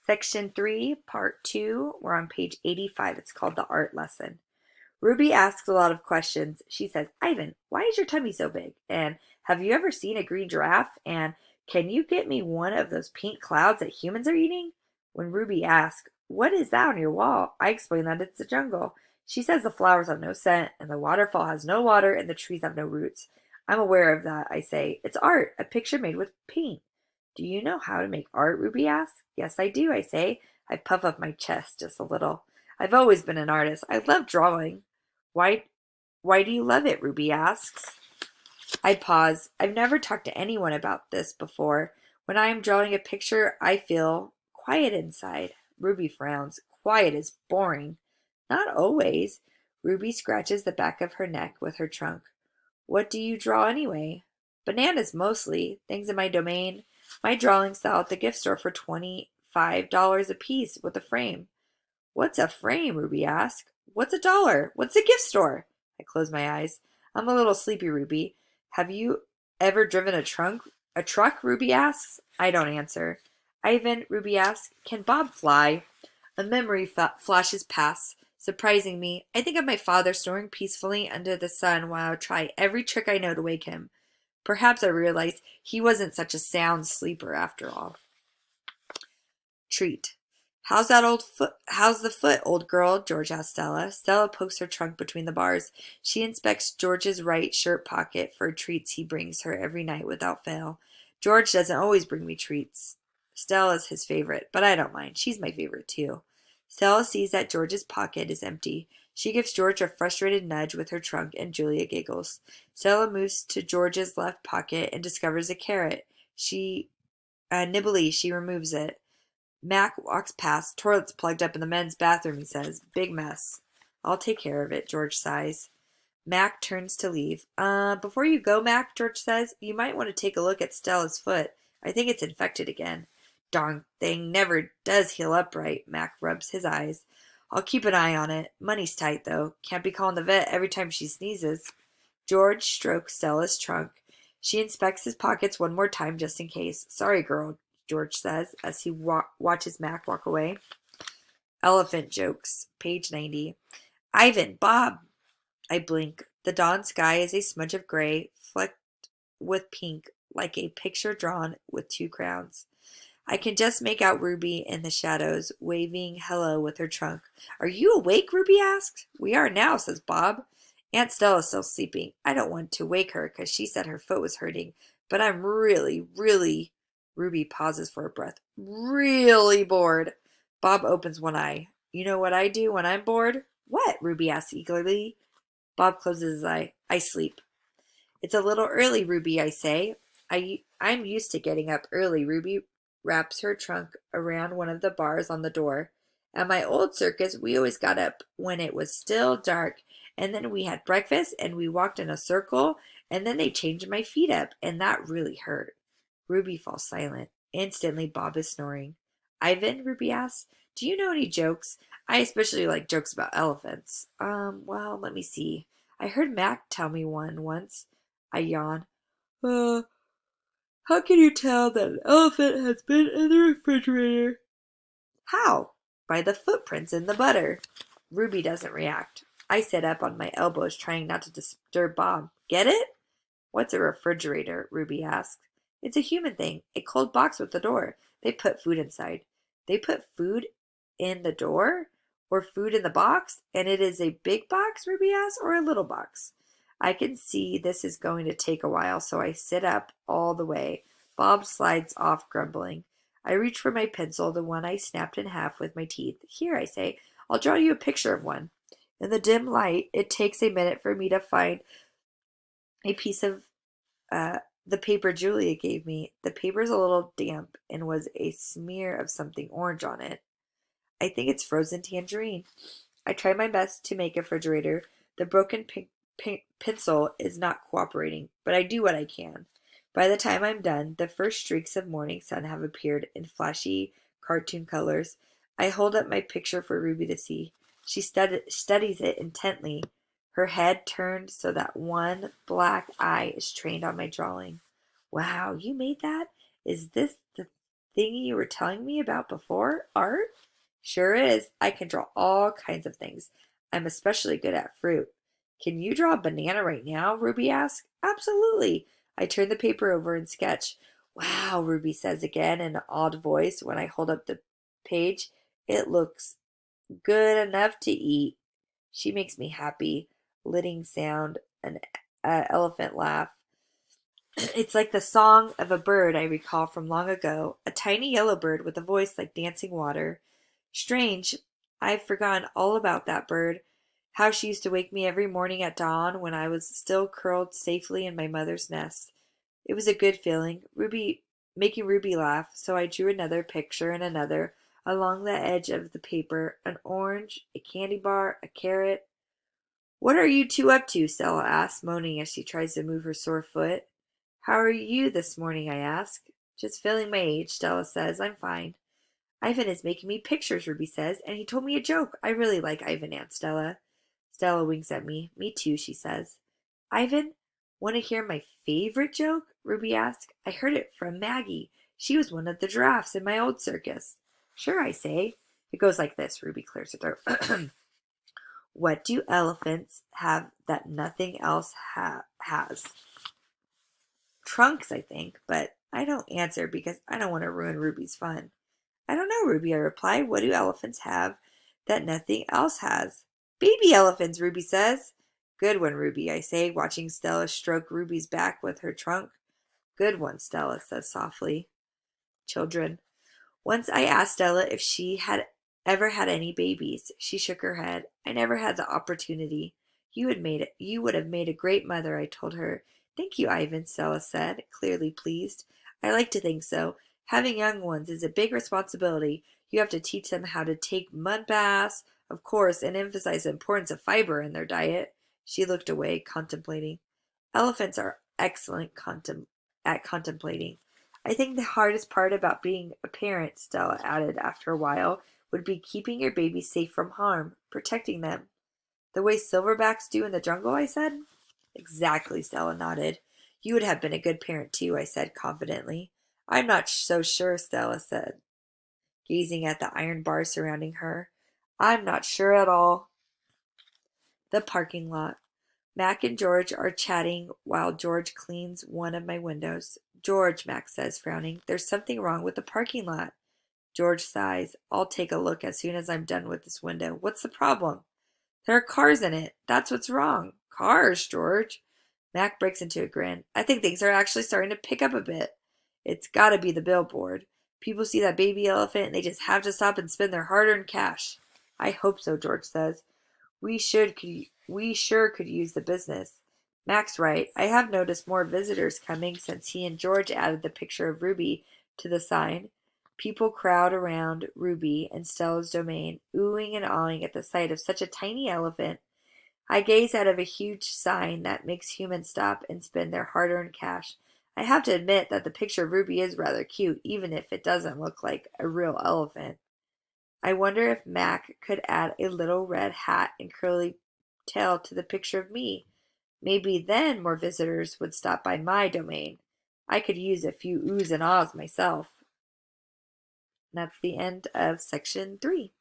Section 3, Part 2. We're on page 85. It's called The Art Lesson. Ruby asks a lot of questions. She says, Ivan, why is your tummy so big? And have you ever seen a green giraffe? And can you get me one of those pink clouds that humans are eating? When Ruby asks, what is that on your wall? I explain that it's a jungle. She says the flowers have no scent, and the waterfall has no water, and the trees have no roots. I'm aware of that, I say. It's art, a picture made with paint. Do you know how to make art? Ruby asks. Yes, I do, I say. I puff up my chest just a little. I've always been an artist. I love drawing. Why why do you love it? Ruby asks. I pause. I've never talked to anyone about this before. When I am drawing a picture, I feel quiet inside. Ruby frowns. Quiet is boring. Not always. Ruby scratches the back of her neck with her trunk. What do you draw anyway? Bananas mostly. Things in my domain. My drawings sell at the gift store for $25 a piece with a frame. What's a frame? Ruby asked. What's a dollar? What's a gift store? I close my eyes. I'm a little sleepy, Ruby. Have you ever driven a truck? Ruby asks. I don't answer. Ivan, Ruby asks, can Bob fly? A memory flashes past, surprising me. I think of my father snoring peacefully under the sun while I try every trick I know to wake him. Perhaps I realize he wasn't such a sound sleeper after all. Treat. How's the foot, old girl? George asks Stella. Stella pokes her trunk between the bars. She inspects George's right shirt pocket for treats he brings her every night without fail. George doesn't always bring me treats. Stella's his favorite, but I don't mind. She's my favorite too. Stella sees that George's pocket is empty. She gives George a frustrated nudge with her trunk, and Julia giggles. Stella moves to George's left pocket and discovers a carrot. Nibbly, she removes it. Mac walks past. Toilet's plugged up in the men's bathroom, he says. Big mess. I'll take care of it, George sighs. Mac turns to leave. Before you go, Mac, George says, you might want to take a look at Stella's foot. I think it's infected again. Darn thing never does heal up right, Mac rubs his eyes. I'll keep an eye on it. Money's tight, though. Can't be calling the vet every time she sneezes. George strokes Stella's trunk. She inspects his pockets one more time just in case. Sorry, girl, George says as he watches Mac walk away. Elephant jokes, page 90. Ivan, Bob. I blink. The dawn sky is a smudge of gray, flecked with pink, like a picture drawn with two crowns. I can just make out Ruby in the shadows, waving hello with her trunk. Are you awake? Ruby asks. We are now, says Bob. Aunt Stella's still sleeping. I don't want to wake her because she said her foot was hurting, but I'm really, Ruby pauses for a breath, really bored. Bob opens one eye. You know what I do when I'm bored? What? Ruby asks eagerly. Bob closes his eye. I sleep. It's a little early, Ruby, I say. I'm used to getting up early. Ruby wraps her trunk around one of the bars on the door. At my old circus, we always got up when it was still dark, and then we had breakfast, and we walked in a circle, and then they changed my feet up, and that really hurt. Ruby falls silent. Instantly, Bob is snoring. Ivan, Ruby asks, do you know any jokes? I especially like jokes about elephants. Well, let me see. I heard Mac tell me one once. I yawn. Uh, how can you tell that an elephant has been in the refrigerator? How? By the footprints in the butter. Ruby doesn't react. I sit up on my elbows, trying not to disturb Bob. Get it? What's a refrigerator? Ruby asks. It's a human thing, a cold box with a door. They put food inside. They put food in the door? Or food in the box? And it is a big box, Ruby asks, or a little box? I can see this is going to take a while, so I sit up all the way. Bob slides off, grumbling. I reach for my pencil, the one I snapped in half with my teeth. Here, I say, I'll draw you a picture of one. In the dim light, it takes a minute for me to find a piece of uh, the paper Julia gave me. The paper's a little damp and was a smear of something orange on it. I think it's frozen tangerine. I try my best to make a refrigerator. The broken pencil is not cooperating, but I do what I can. By the time I'm done, the first streaks of morning sun have appeared in flashy cartoon colors. I hold up my picture for Ruby to see. She studies it intently, her head turned so that one black eye is trained on my drawing. Wow, you made that? Is this the thingy you were telling me about before? Art? Sure is. I can draw all kinds of things. I'm especially good at fruit. Can you draw a banana right now? Ruby asked. Absolutely. I turn the paper over and sketch. Wow, Ruby says again in an odd voice when I hold up the page. It looks good enough to eat. She makes me happy. Lidding sound, an elephant laugh. It's like the song of a bird I recall from long ago, a tiny yellow bird with a voice like dancing water. Strange, I've forgotten all about that bird. How she used to wake me every morning at dawn when I was still curled safely in my mother's nest. It was a good feeling, Ruby making Ruby laugh, so I drew another picture and another along the edge of the paper, an orange, a candy bar, a carrot. What are you two up to? Stella asks, moaning as she tries to move her sore foot. How are you this morning? I ask. Just feeling my age, Stella says. I'm fine. Ivan is making me pictures, Ruby says, and he told me a joke. I really like Ivan, Aunt Stella. Stella winks at me. Me too, she says. Ivan, want to hear my favorite joke? Ruby asks. I heard it from Maggie. She was one of the giraffes in my old circus. Sure, I say. It goes like this. Ruby clears her throat. What do elephants have that nothing else has? Trunks, I think, but I don't answer because I don't want to ruin Ruby's fun. I don't know, Ruby, I reply. What do elephants have that nothing else has? Baby elephants, Ruby says. Good one, Ruby, I say, watching Stella stroke Ruby's back with her trunk. Good one, Stella says softly. Children. Once I asked Stella if she had ever had any babies. She shook her head. I never had the opportunity. You would have made a great mother, I told her. Thank you, Ivan, Stella said, clearly pleased. I like to think so. Having young ones is a big responsibility. You have to teach them how to take mud baths, of course, and emphasize the importance of fiber in their diet. She looked away, contemplating. Elephants are excellent at contemplating. I think the hardest part about being a parent, Stella added after a while, would be keeping your babies safe from harm, protecting them. The way silverbacks do in the jungle, I said. Exactly, Stella nodded. You would have been a good parent too, I said confidently. I'm not so sure, Stella said, gazing at the iron bars surrounding her. I'm not sure at all. The parking lot. Mac and George are chatting while George cleans one of my windows. George, Mac says, frowning, there's something wrong with the parking lot. George sighs. I'll take a look as soon as I'm done with this window. What's the problem? There are cars in it. That's what's wrong. Cars, George. Mac breaks into a grin. I think things are actually starting to pick up a bit. It's gotta be the billboard. People see that baby elephant and they just have to stop and spend their hard-earned cash. I hope so, George says. We sure could use the business. Mac's right. I have noticed more visitors coming since he and George added the picture of Ruby to the sign. People crowd around Ruby and Stella's domain, oohing and awing at the sight of such a tiny elephant. I gaze out of a huge sign that makes humans stop and spend their hard-earned cash. I have to admit that the picture of Ruby is rather cute, even if it doesn't look like a real elephant. I wonder if Mac could add a little red hat and curly tail to the picture of me. Maybe then more visitors would stop by my domain. I could use a few oohs and ahs myself. And that's the end of section 3.